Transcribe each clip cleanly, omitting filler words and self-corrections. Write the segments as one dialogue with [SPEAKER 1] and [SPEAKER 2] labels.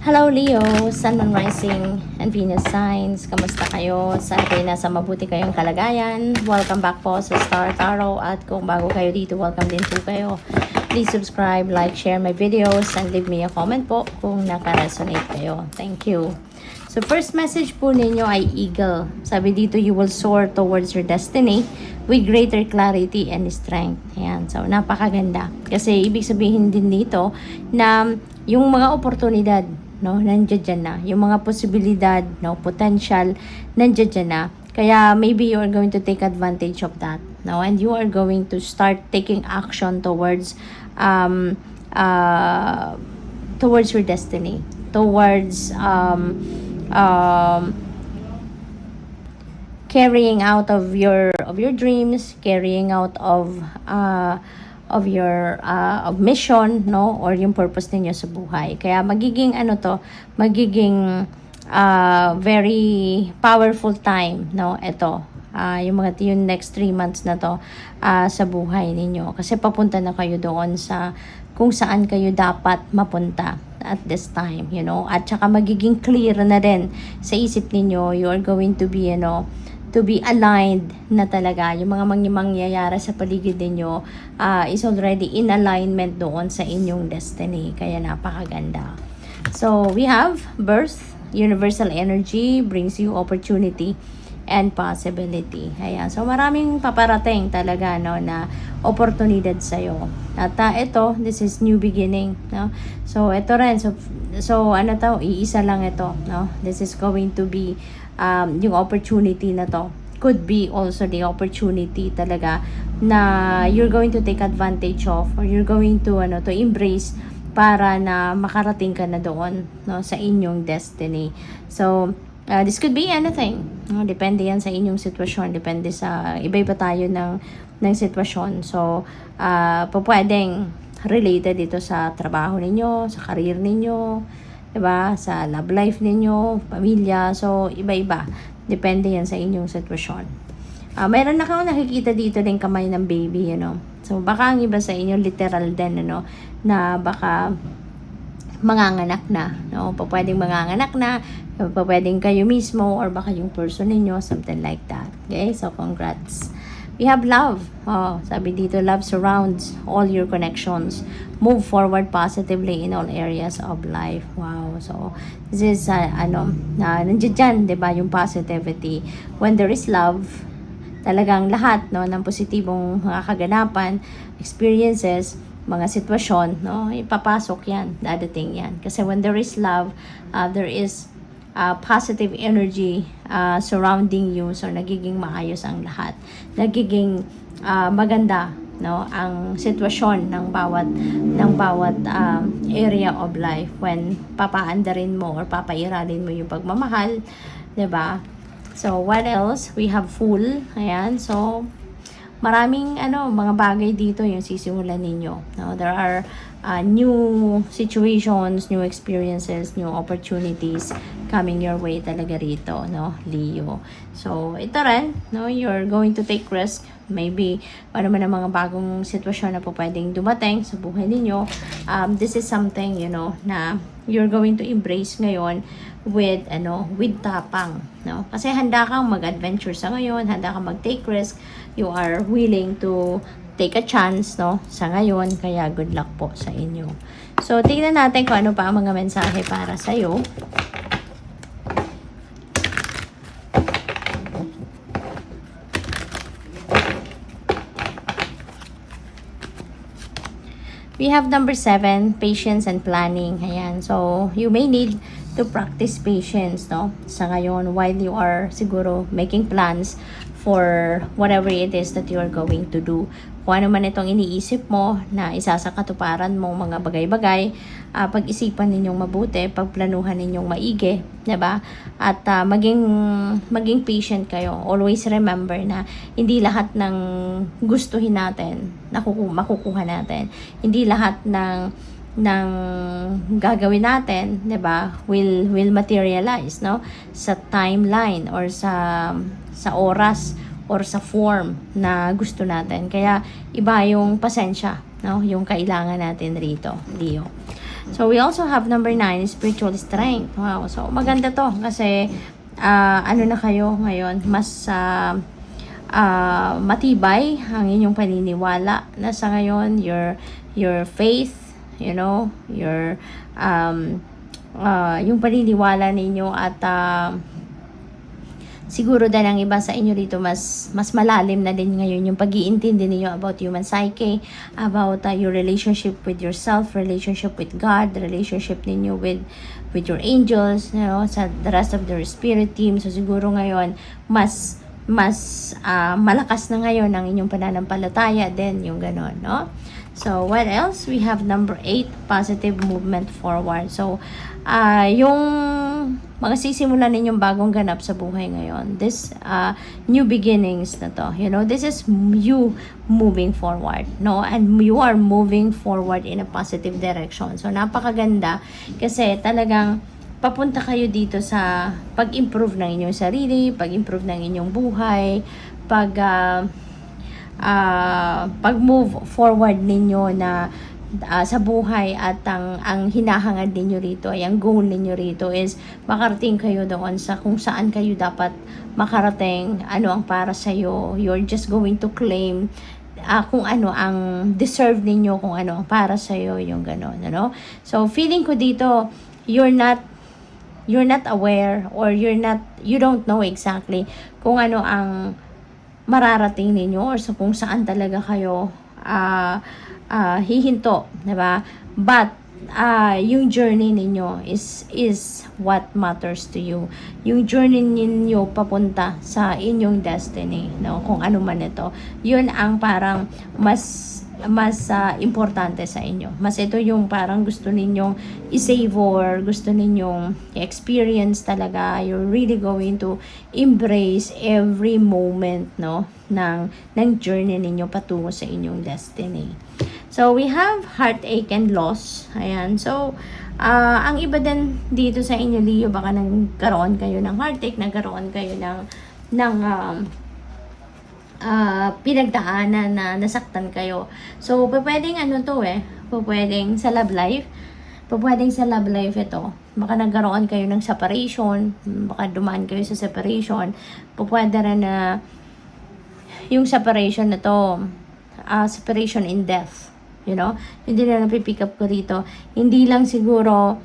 [SPEAKER 1] Hello Leo, Sun, Moon, Rising, and Venus signs. Kamusta kayo? Sana kayo nasa mabuti kayong kalagayan. Welcome back po sa Star Tarot. At kung bago kayo dito, welcome din po kayo. Please subscribe, like, share my videos, and leave me a comment po kung naka-resonate kayo. Thank you. So first message po ninyo ay Eagle. Sabi dito, you will soar towards your destiny with greater clarity and strength. Ayan. So napakaganda. Kasi ibig sabihin din dito na yung mga oportunidad, no, nandiyan dyan na. Yung mga posibilidad, no, potential, nandiyan dyan na. Kaya maybe you are going to take advantage of that, no, and you are going to start taking action towards towards your destiny, towards carrying out of your dreams, carrying out of your of mission, no, or yung purpose ninyo sa buhay. Kaya magiging magiging very powerful time, no, ito. Yung next 3 months na to sa buhay ninyo. Kasi papunta na kayo doon sa kung saan kayo dapat mapunta at this time, you know. At saka magiging clear na din sa isip ninyo. You are going to be, to be aligned na talaga. Yung mga mangyayari sa paligid ninyo is already in alignment doon sa inyong destiny. Kaya napakaganda. So, we have birth, universal energy, brings you opportunity and possibility. Ayan. So, maraming paparating talaga, no, na oportunidad sa'yo. At ito, this is new beginning, no? So, ito rin. So iisa lang ito, no? This is going to be yung opportunity na to. Could be also the opportunity talaga na you're going to take advantage of, or you're going to embrace para na makarating ka na doon, no, sa inyong destiny. So, this could be anything. No? Depende yan sa inyong sitwasyon. Depende sa iba-iba tayo ng sitwasyon. So, pwedeng related dito sa trabaho ninyo, sa career ninyo, diba? Sa love life ninyo, pamilya. So, iba-iba. Depende yan sa inyong sitwasyon. Mayroon na akong nakikita dito din kamay ng baby, So, baka ang iba sa inyo literal din, na baka manganganak na, no? Pwedeng manganganak na, pwedeng kayo mismo, or baka yung person ninyo, something like that. Okay? So, congrats. We have love. Sabi dito, love surrounds all your connections. Move forward positively in all areas of life. Wow. So, this is, nandiyan dyan, diba, yung positivity. When there is love, talagang lahat, no, ng positibong mga kaganapan, experiences, mga sitwasyon, no, ipapasok yan, dadating yan. Kasi when there is love, there is positive energy surrounding you. So, nagiging maayos ang lahat. Nagiging maganda, no, ang sitwasyon ng bawat area of life when papaandarin mo or papairalin mo yung pagmamahal, 'di ba? So, what else? We have Fool. Ayan. So, maraming mga bagay dito yung sisimulan ninyo, no? There are new situations, new experiences, new opportunities coming your way talaga rito, no, Leo. So, ito rin, no, you're going to take risk. Maybe, ano man ang mga bagong sitwasyon na po pwedeng dumating sa buhay ninyo. This is something, na you're going to embrace ngayon with tapang, no? Kasi handa kang mag-adventure sa ngayon, handa kang mag-take risk, you are willing to take a chance, no, sa ngayon. Kaya good luck po sa inyo. So, tingnan natin kung ano pa ang mga mensahe para sa iyo. We have number 7, patience and planning. Ayan. So, you may need to practice patience, no, sa ngayon while you are siguro making plans for whatever it is that you are going to do. Kung ano man itong iniisip mo na isa sa katuparan mong mga bagay-bagay, pag-isipan ninyong mabuti, pagplanuhan ninyong maigi, 'di ba? At maging patient kayo. Always remember na hindi lahat ng gustuhin natin makukuha natin. Hindi lahat ng gagawin natin, 'di ba, will materialize, no, sa timeline or sa oras or sa form na gusto natin. Kaya iba yung pasensya, no, yung kailangan natin rito, Leo. So, we also have number 9, spiritual strength. Wow. So, maganda to kasi ano na kayo ngayon, mas matibay ang inyong paniniwala na sa ngayon, your faith, you know, yung paniniwala ninyo at siguro din ang iba sa inyo dito mas malalim na din ngayon yung pag-iintindi niyo about human psyche, about your relationship with yourself, relationship with God, relationship ninyo with your angels, you know, sa the rest of the spirit team. So siguro ngayon mas malakas na ngayon ang inyong pananampalataya din yung ganon, no? So, what else? We have number 8, positive movement forward. So, yung mga sisimulan ninyong bagong ganap sa buhay ngayon, this new beginnings na to, you know, this is you moving forward, no? And you are moving forward in a positive direction. So, napakaganda kasi talagang papunta kayo dito sa pag-improve ng inyong sarili, pag-improve ng inyong buhay, pag-move forward ninyo na sa buhay at ang hinahangad ninyo rito, ay ang goal ninyo rito is makarating kayo doon sa kung saan kayo dapat makarating, ano ang para sa'yo. You're just going to claim kung ano ang deserve ninyo, kung ano ang para sa'yo, yung gano'n, ano? So, feeling ko dito, you're not aware or you don't know exactly kung ano ang mararating ninyo or sa kung saan talaga kayo hihinto, 'di ba? But yung journey ninyo is what matters to you. Yung journey ninyo papunta sa inyong destiny, no? Kung ano man ito. 'Yun ang parang mas importante sa inyo. Mas ito yung parang gusto ninyong i-savor, gusto ninyong experience talaga. You're really going to embrace every moment, no, ng journey ninyo patungo sa inyong destiny. So, we have heartache and loss. Ayan. So, ang iba din dito sa inyo, Leo, baka nagkaroon kayo ng heartache, nagkaroon kayo ng pinagdaanan na nasaktan kayo. So, pwedeng pwedeng sa love life. Pwedeng sa love life ito. Baka nagkaroon kayo ng separation. Baka dumaan kayo sa separation. Pwede rin na yung separation na to, separation in death. You know? Hindi na napipick up ko rito. Hindi lang siguro,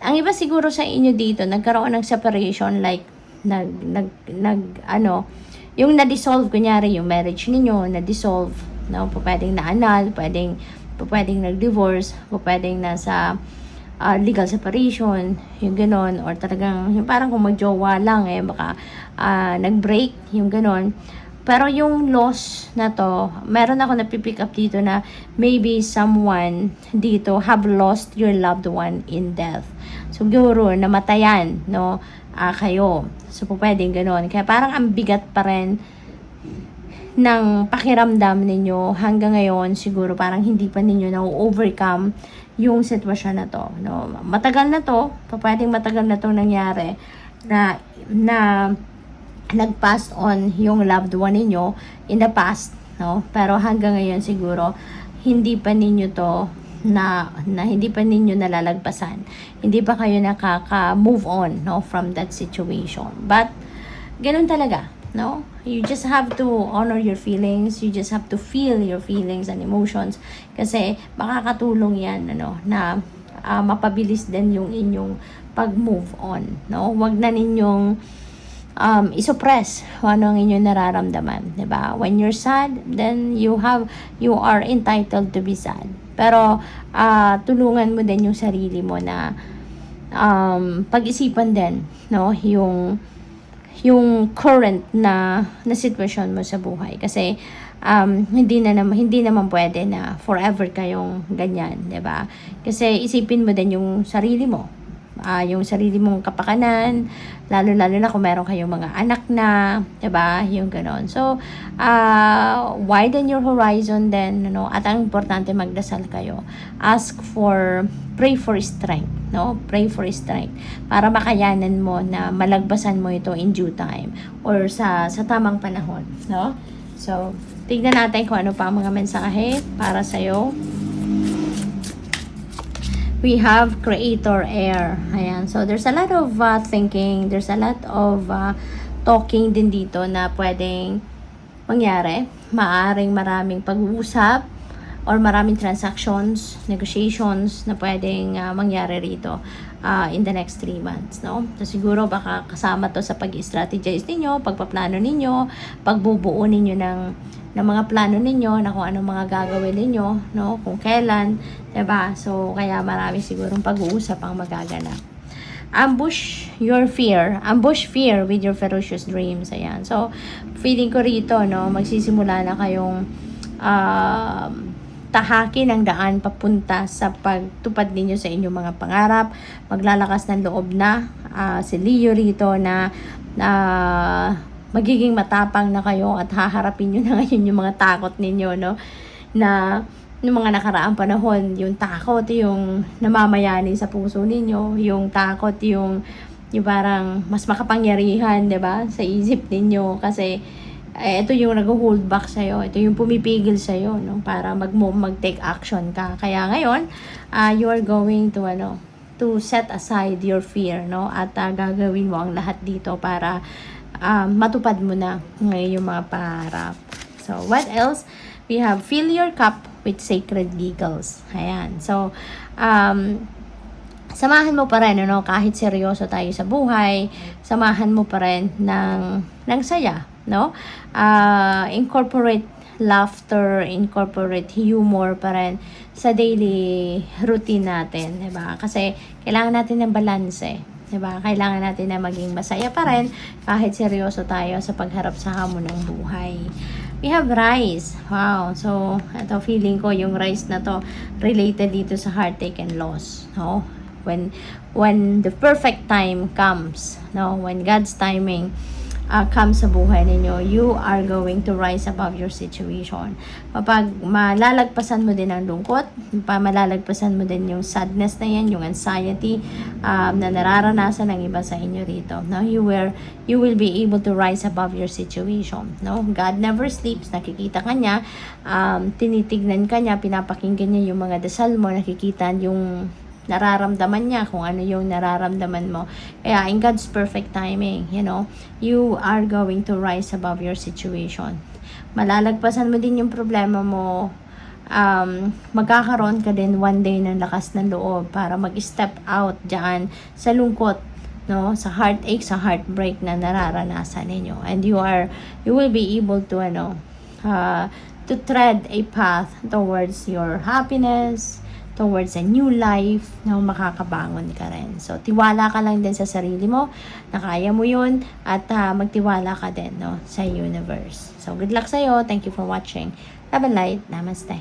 [SPEAKER 1] ang iba siguro sa inyo dito, nagkaroon ng separation like, yung na-dissolve, kunyari, yung marriage ninyo, na-dissolve, no? Pwedeng na-annul, pwedeng nag-divorce, pwedeng nasa legal separation, yung ganon, or talagang, yung parang kung mag-jowa lang, baka nag-break, yung ganon. Pero yung loss na to, meron ako napipick up dito na maybe someone dito have lost your loved one in death. Siguro, namatayan, no? Kayo. So, pwedeng gano'n. Kaya parang ang bigat pa rin ng pakiramdam ninyo hanggang ngayon. Siguro parang hindi pa ninyo na-overcome yung sitwasyon na to. No? Matagal na to. Pwedeng matagal na to nangyari na nag-pass on yung loved one ninyo in the past. No? Pero hanggang ngayon siguro hindi pa ninyo to na hindi pa ninyo nalalagpasan. Hindi pa kayo nakaka-move on, no, from that situation. But ganun talaga, no? You just have to honor your feelings. You just have to feel your feelings and emotions kasi makakatulong 'yan, ano, na mapabilis din yung inyong pag-move on, no? Huwag na ninyong isuppress kung ano ang inyong nararamdaman, 'di ba? When you're sad, then you are entitled to be sad. Pero tulungan mo din yung sarili mo na pag-isipan din, no, yung current na sitwasyon mo sa buhay kasi hindi naman pwede na forever kayong ganyan, 'di ba? Kasi isipin mo din yung sarili mo. Yung sarili mong kapakanan, lalo na kung meron kayong mga anak na, 'di ba? Yung ganon. So, widen your horizon then, no? At ang importante, magdasal kayo. Pray for strength, no? Pray for strength para makayanan mo na malagpasan mo ito in due time or sa tamang panahon, no? So, tignan natin kung ano pa ang mga mensahe para sa iyo. we have creator air. Ayan. So, there's a lot of thinking. There's a lot of talking din dito na pwedeng mangyari. Maaring maraming pag-uusap or maraming transactions, negotiations na pwedeng mangyari rito in the next 3 months, no? So, siguro baka kasama to sa pag-strategize ninyo, pagpaplano ninyo, pagbubuo ninyo ng mga plano ninyo na kung anong mga gagawin ninyo, no? Kung kailan, 'di ba? So, kaya marami sigurong pag-uusap ang magaganap. Ambush your fear. Ambush fear with your ferocious dreams. Ayan. So, feeling ko rito, no, magsisimula na kayong tahakin ang daan papunta sa pagtupad ninyo sa inyong mga pangarap. Maglalakas ng loob na si Leo rito na magiging matapang na kayo at haharapin nyo na ngayon yung mga takot ninyo, no? Na yung mga nakaraang panahon, yung takot, yung namamayani sa puso ninyo, yung takot, yung parang mas makapangyarihan, 'di ba? Sa isip ninyo kasi ito yung nag-hold back sa'yo. Ito yung pumipigil sa'yo, no? Para mag-take action ka. Kaya ngayon, you are going to, to set aside your fear, no? At gagawin mo ang lahat dito para matupad mo na ngayon yung mga pangarap. So, what else? We have fill your cup with sacred giggles. Ayan. So, samahan mo pa rin, kahit seryoso tayo sa buhay, samahan mo pa rin ng saya, no? Incorporate laughter, incorporate humor pa rin sa daily routine natin, 'di ba? Kasi kailangan natin ng balance, 'di ba? Kailangan natin na maging masaya pa rin kahit seryoso tayo sa pagharap sa hamon ng buhay. We have rise. Wow. So, ito feeling ko yung rise na to related dito sa heartache and loss, no? When the perfect time comes, no, when God's timing comes sa buhay ninyo, you are going to rise above your situation. Kapag malalagpasan mo din ang lungkot, malalagpasan mo din yung sadness na yan, yung anxiety na nararanasan ng iba sa inyo rito. No, you will be able to rise above your situation. No, God never sleeps. Nakikita ka niya, tinitignan ka niya, pinapakinggan niya yung mga dasal mo, nakikita yung nararamdaman niya, kung ano yung nararamdaman mo. Kaya, in God's perfect timing, you are going to rise above your situation. Malalagpasan mo din yung problema mo. Magkakaroon ka din one day ng lakas ng loob para mag-step out dyan sa lungkot, no, sa heartache, sa heartbreak na nararanasan ninyo. And you will be able to, to tread a path towards your happiness, towards a new life na makakabangon ka rin. So, tiwala ka lang din sa sarili mo, na kaya mo yun, at magtiwala ka din, no, sa universe. So, good luck sa'yo. Thank you for watching. Love and light. Namaste.